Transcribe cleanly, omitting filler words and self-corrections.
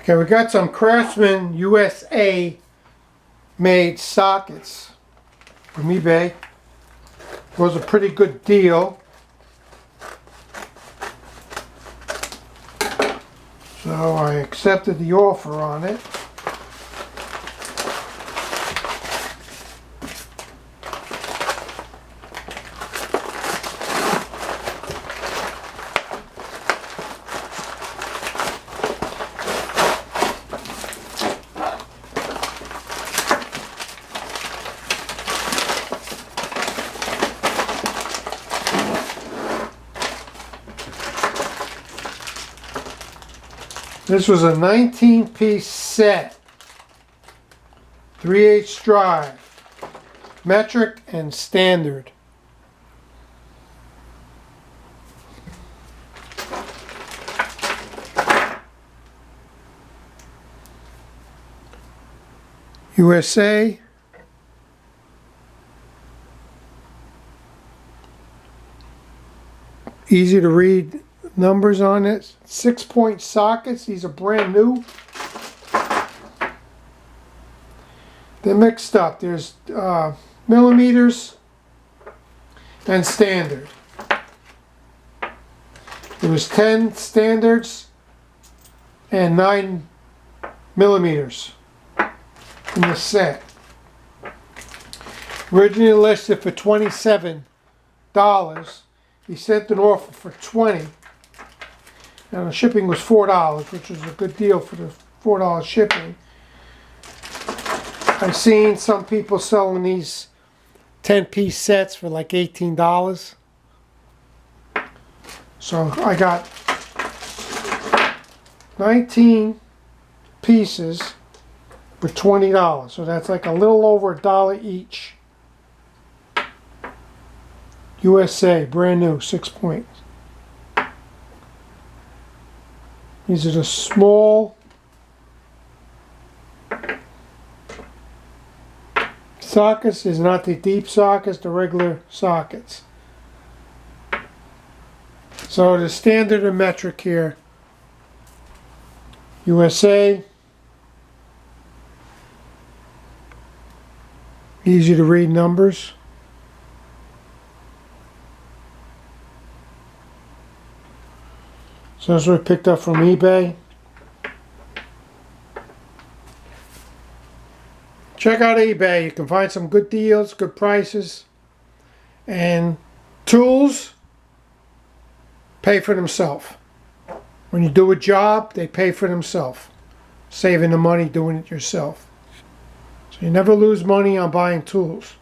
Okay, we got some Craftsman USA made sockets from eBay. It was a pretty good deal. So I accepted the offer on it. This was a 19-piece set, 3/8 drive, metric and standard. USA. Easy to read numbers on it. 6-point sockets. These are brand new. They're mixed up. There's millimeters and standard. There was 10 standards and 9 millimeters in the set. Originally listed for $27. He sent an offer for $20. And the shipping was $4, which was a good deal for the $4 shipping. I've seen some people selling these 10-piece sets for like $18. So I got 19 pieces for $20. So that's like a little over $1 each. USA, brand new, 6-point. These are the small sockets. These are not the deep sockets, the regular sockets. So the standard and metric here. USA. Easy to read numbers. So that's what I picked up from eBay. Check out eBay. You can find some good deals, good prices. And tools pay for themselves. When you do a job, they pay for themselves. Saving the money doing it yourself. So you never lose money on buying tools.